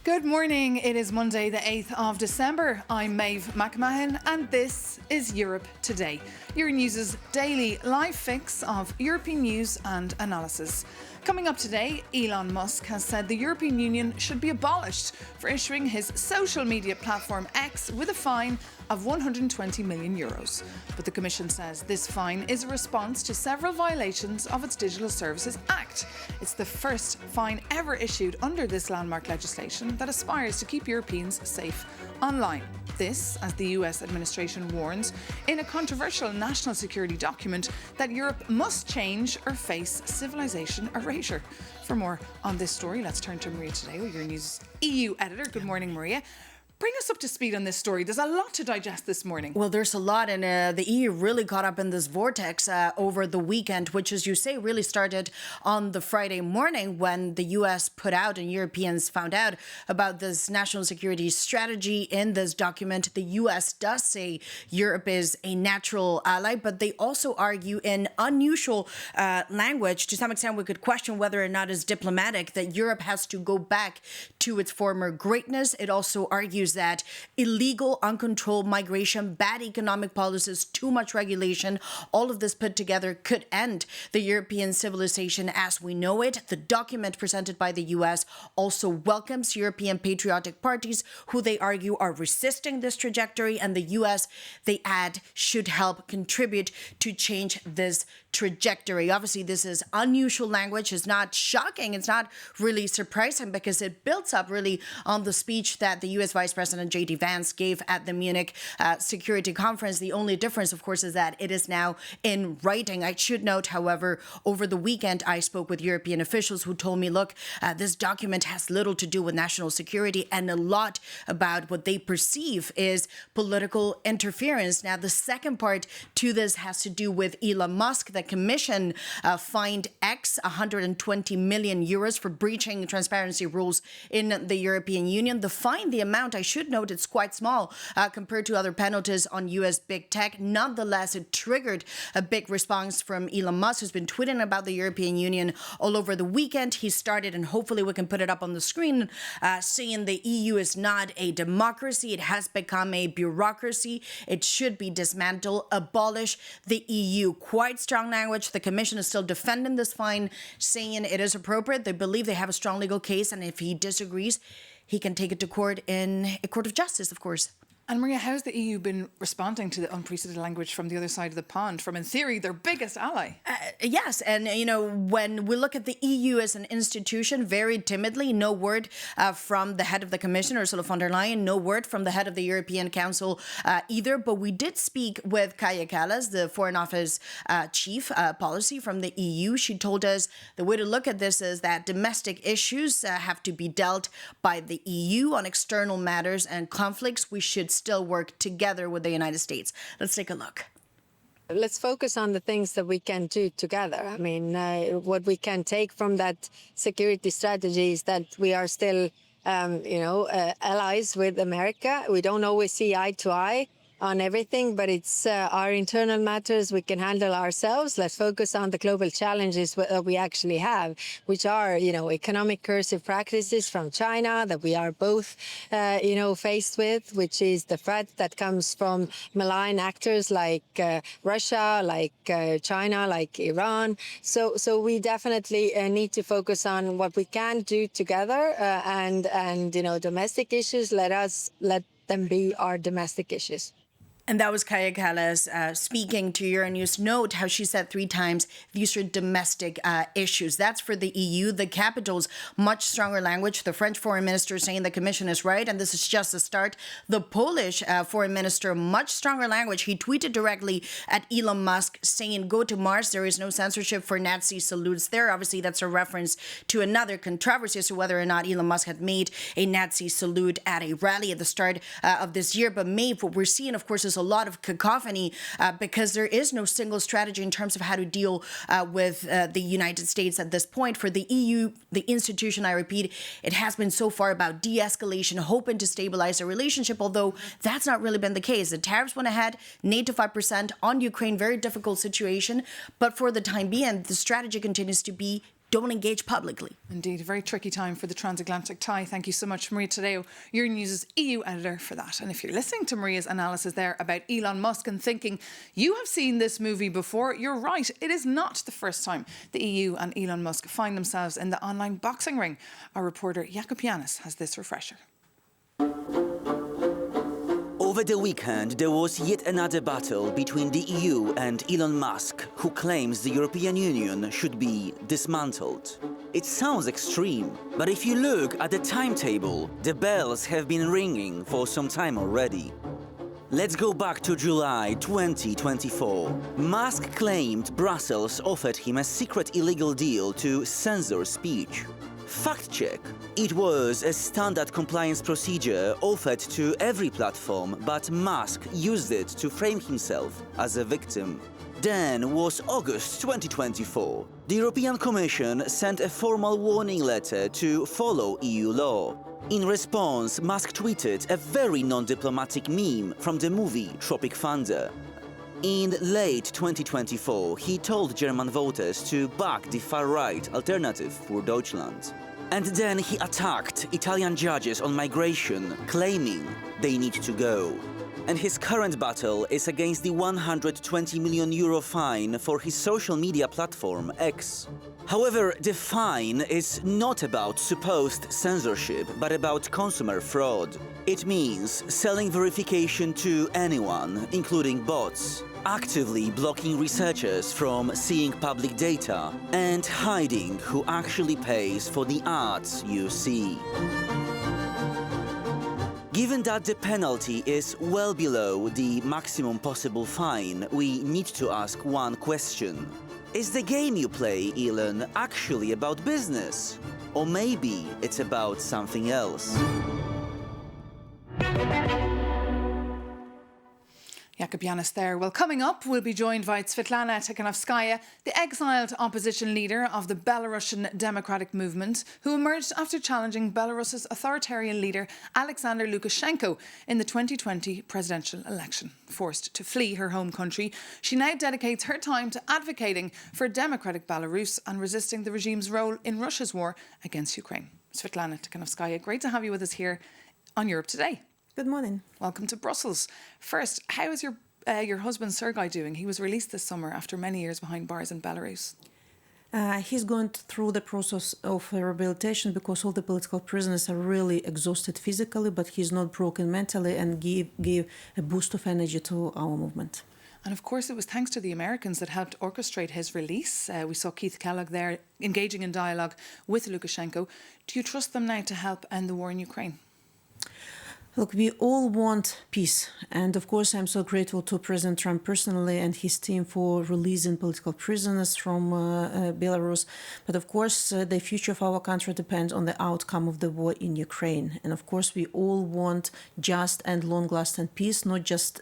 Good morning. It is Monday, the 8th of December. I'm Maeve McMahon, and this is Europe Today, Euronews' daily live fix of European news and analysis. Coming up today, Elon Musk has said the European Union should be abolished for issuing his social media platform X with a fine of 120 million euros. But the Commission says this fine is a response to several violations of its Digital Services Act. It's the first fine ever issued under this landmark legislation that aspires to keep Europeans safe online. This, as the US administration warns in a controversial national security document that Europe must change or face civilization erasure. For more on this story, let's turn to Maria Tadeo, your news EU editor. Good morning, Maria. Bring us up to speed on this story. There's a lot to digest this morning. Well, there's a lot, and the EU really caught up in this vortex over the weekend, which, as you say, really started on the Friday morning when the US put out and Europeans found out about this national security strategy. In this document, the US does say Europe is a natural ally, but they also argue in unusual language. To some extent, we could question whether or not it's diplomatic that Europe has to go back to its former greatness. It also argues that illegal, uncontrolled migration, bad economic policies, too much regulation, all of this put together could end the European civilization as we know it. The document presented by the US also welcomes European patriotic parties who they argue are resisting this trajectory, and the US, they add, should help contribute to change this trajectory. Obviously, this is unusual language. It's not shocking. It's not really surprising because it builds up really on the speech that the US Vice President J.D. Vance gave at the Munich Security Conference. The only difference, of course, is that it is now in writing. I should note, however, over the weekend, I spoke with European officials who told me, look, this document has little to do with national security and a lot about what they perceive is political interference. Now, the second part to this has to do with Elon Musk. The Commission fined X 120 million euros for breaching transparency rules in the European Union. The fine, the amount, I should note, it's quite small compared to other penalties on US big tech. Nonetheless, it triggered a big response from Elon Musk, who's been tweeting about the European Union all over the weekend. He started, and hopefully we can put it up on the screen, saying the EU is not a democracy. It has become a bureaucracy. It should be dismantled, abolish the EU. Quite strong language. The Commission is still defending this fine, saying it is appropriate. They believe they have a strong legal case, and if he disagrees, he can take it to court in a court of justice, of course. And Maria, how's the EU been responding to the unprecedented language from the other side of the pond, from, in theory, their biggest ally? Yes, and, when we look at the EU as an institution, very timidly, no word from the head of the Commission, Ursula von der Leyen, no word from the head of the European Council either. But we did speak with Kaja Kallas, the Foreign Office Chief Policy from the EU. She told us the way to look at this is that domestic issues have to be dealt by the EU. On external matters and conflicts, we should still work together with the United States. Let's take a look. Let's focus on the things that we can do together. I mean, what we can take from that security strategy is that we are still, allies with America. We don't always see eye to eye on everything, but it's our internal matters we can handle ourselves. Let's focus on the global challenges that we actually have, which are, economic cursive practices from China that we are both, faced with, which is the threat that comes from malign actors like Russia, like China, like Iran. So we definitely need to focus on what we can do together and domestic issues. Let them be our domestic issues. And that was Kaja Kallas speaking to Euronews. Note how she said 3 times these are domestic issues. That's for the EU. The capital's much stronger language. The French foreign minister saying the Commission is right, and this is just a start. The Polish foreign minister, much stronger language. He tweeted directly at Elon Musk saying, go to Mars. There is no censorship for Nazi salutes there. Obviously, that's a reference to another controversy as to whether or not Elon Musk had made a Nazi salute at a rally at the start of this year. But Maeve, what we're seeing, of course, is a lot of cacophony because there is no single strategy in terms of how to deal with the United States at this point. For the EU, the institution, I repeat, it has been so far about de-escalation, hoping to stabilize the relationship, although that's not really been the case. The tariffs went ahead, NATO 5% on Ukraine, very difficult situation. But for the time being, the strategy continues to be don't engage publicly. Indeed, a very tricky time for the transatlantic tie. Thank you so much, Maria Tadeo, Euronews' EU editor, for that. And if you're listening to Maria's analysis there about Elon Musk and thinking you have seen this movie before, you're right. It is not the first time the EU and Elon Musk find themselves in the online boxing ring. Our reporter Jakub Janis has this refresher. Over the weekend, there was yet another battle between the EU and Elon Musk, who claims the European Union should be dismantled. It sounds extreme, but if you look at the timetable, the bells have been ringing for some time already. Let's go back to July 2024. Musk claimed Brussels offered him a secret illegal deal to censor speech. Fact check. It was a standard compliance procedure offered to every platform, but Musk used it to frame himself as a victim. Then was August 2024. The European Commission sent a formal warning letter to follow EU law. In response, Musk tweeted a very non-diplomatic meme from the movie Tropic Thunder. In late 2024, he told German voters to back the far-right alternative for Deutschland. And then he attacked Italian judges on migration, claiming they need to go. And his current battle is against the 120 million euro fine for his social media platform X. However, the fine is not about supposed censorship, but about consumer fraud. It means selling verification to anyone, including bots, actively blocking researchers from seeing public data, and hiding who actually pays for the ads you see. Given that the penalty is well below the maximum possible fine, we need to ask one question. Is the game you play, Elon, actually about business? Or maybe it's about something else? Jakub Janis there. Well, coming up, we'll be joined by Sviatlana Tsikhanouskaya, the exiled opposition leader of the Belarusian Democratic Movement, who emerged after challenging Belarus's authoritarian leader Alexander Lukashenko in the 2020 presidential election. Forced to flee her home country, she now dedicates her time to advocating for democratic Belarus and resisting the regime's role in Russia's war against Ukraine. Sviatlana Tsikhanouskaya, great to have you with us here on Europe Today. Good morning. Welcome to Brussels. First, how is your husband Sergei doing? He was released this summer after many years behind bars in Belarus. He's going through the process of rehabilitation because all the political prisoners are really exhausted physically, but he's not broken mentally and gave a boost of energy to our movement. And of course, it was thanks to the Americans that helped orchestrate his release. We saw Keith Kellogg there engaging in dialogue with Lukashenko. Do you trust them now to help end the war in Ukraine? Look, we all want peace. And of course, I'm so grateful to President Trump personally and his team for releasing political prisoners from Belarus. But of course, the future of our country depends on the outcome of the war in Ukraine. And of course, we all want just and long-lasting peace, not just,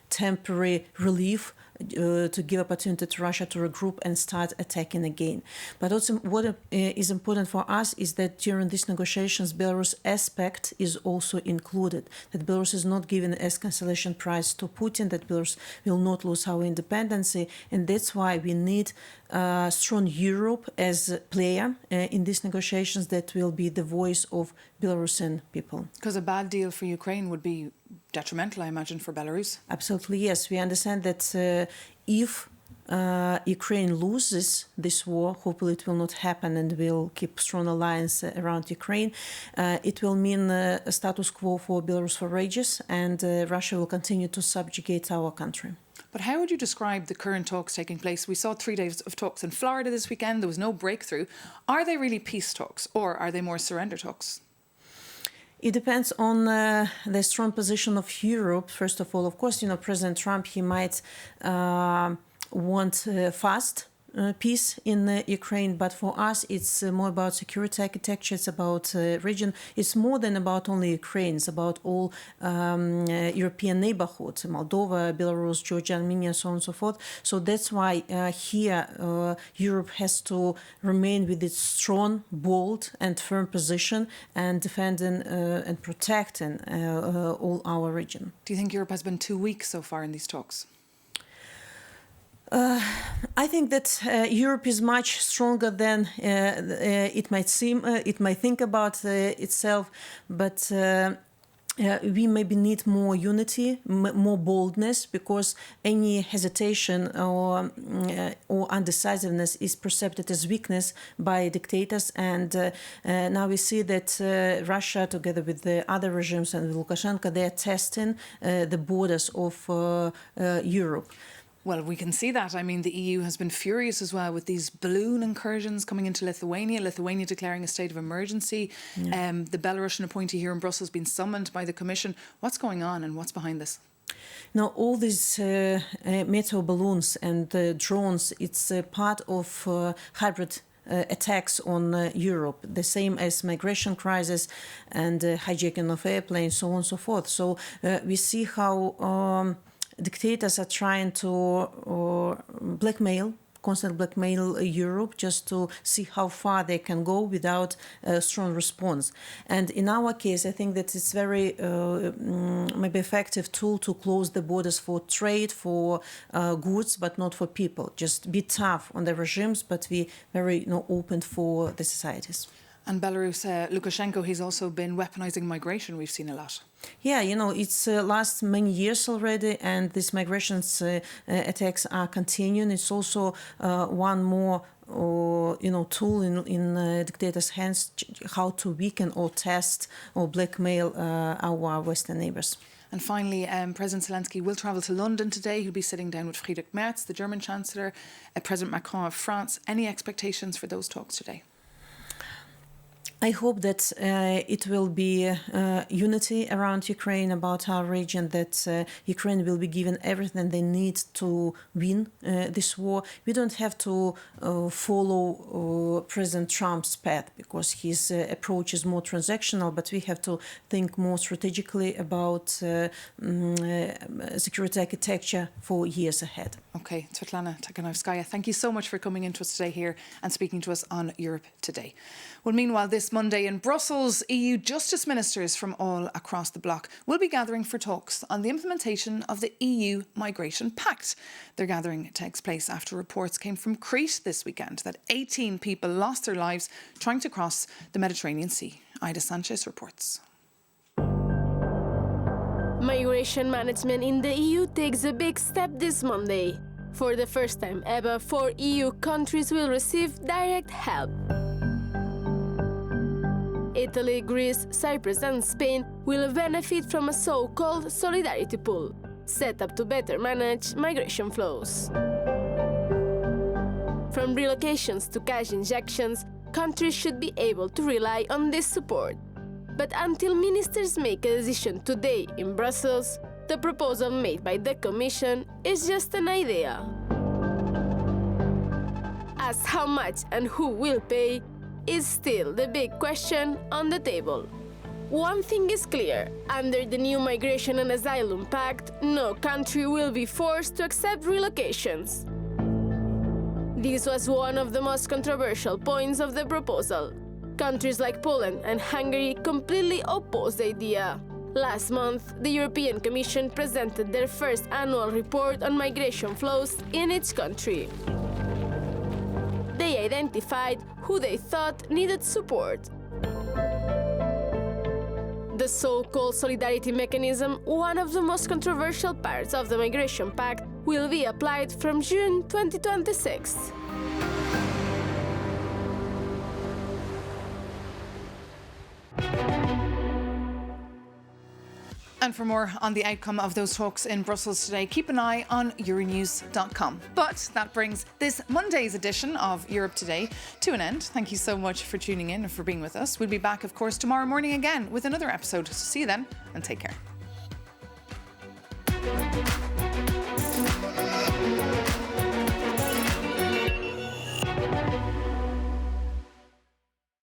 temporary relief to give opportunity to Russia to regroup and start attacking again. But also what is important for us is that during these negotiations, Belarus aspect is also included, that Belarus is not given an escalation prize to Putin, that Belarus will not lose our independence. And that's why we need a strong Europe as a player in these negotiations that will be the voice of Belarusian people. Because a bad deal for Ukraine would be detrimental, I imagine, for Belarus. Absolutely, yes. We understand that if Ukraine loses this war, hopefully it will not happen and will keep strong alliance around Ukraine, it will mean a status quo for Belarus for ages, and Russia will continue to subjugate our country. But how would you describe the current talks taking place? We saw 3 days of talks in Florida this weekend. There was no breakthrough. Are they really peace talks, or are they more surrender talks? It depends on the strong position of Europe. First of all, of course, President Trump, he might want fast peace in Ukraine, but for us, it's more about security architecture. It's about region. It's more than about only Ukraine. It's about all European neighborhoods: Moldova, Belarus, Georgia, Armenia, so on and so forth. So that's why here Europe has to remain with its strong, bold, and firm position and defending and protecting all our region. Do you think Europe has been too weak so far in these talks? I think that Europe is much stronger than it might seem. It might think about itself, but we maybe need more unity, more boldness, because any hesitation or undecisiveness is perceived as weakness by dictators. And now we see that Russia, together with the other regimes and with Lukashenko, they are testing the borders of Europe. Well, we can see that. I mean, the EU has been furious as well with these balloon incursions coming into Lithuania declaring a state of emergency. The Belarusian appointee here in Brussels has been summoned by the Commission. What's going on and what's behind this? Now, all these meteor balloons and drones, it's part of hybrid attacks on Europe, the same as migration crisis and hijacking of airplanes, so on and so forth. So we see how dictators are trying to constantly blackmail Europe just to see how far they can go without a strong response. And in our case, I think that it's very maybe effective tool to close the borders for trade, for goods, but not for people. Just be tough on the regimes, but be very open for the societies. And Belarus, Lukashenko, he's also been weaponizing migration. We've seen a lot. Yeah, it's last many years already, and these migrations attacks are continuing. It's also one more tool in dictators' hands, how to weaken or test or blackmail our Western neighbors. And finally, President Zelensky will travel to London today. He'll be sitting down with Friedrich Merz, the German Chancellor, President Macron of France. Any expectations for those talks today? I hope that it will be unity around Ukraine, about our region, that Ukraine will be given everything they need to win this war. We don't have to follow President Trump's path, because his approach is more transactional, but we have to think more strategically about security architecture for years ahead. Okay, Sviatlana Tsikhanouskaya, thank you so much for coming into us today here and speaking to us on Europe Today. Well, meanwhile, this Monday in Brussels, EU justice ministers from all across the bloc will be gathering for talks on the implementation of the EU Migration Pact. Their gathering takes place after reports came from Crete this weekend that 18 people lost their lives trying to cross the Mediterranean Sea. Ida Sanchez reports. Migration management in the EU takes a big step this Monday. For the first time ever, 4 EU countries will receive direct help. Italy, Greece, Cyprus and Spain will benefit from a so-called solidarity pool, set up to better manage migration flows. From relocations to cash injections, countries should be able to rely on this support. But until ministers make a decision today in Brussels, the proposal made by the Commission is just an idea. As how much and who will pay is still the big question on the table. One thing is clear: under the new Migration and Asylum Pact, no country will be forced to accept relocations. This was one of the most controversial points of the proposal. Countries like Poland and Hungary completely opposed the idea. Last month, the European Commission presented their first annual report on migration flows in each country. They identified who they thought needed support. The so-called solidarity mechanism, one of the most controversial parts of the Migration Pact, will be applied from June 2026. And for more on the outcome of those talks in Brussels today, keep an eye on euronews.com. But that brings this Monday's edition of Europe Today to an end. Thank you so much for tuning in and for being with us. We'll be back, of course, tomorrow morning again with another episode. So see you then and take care.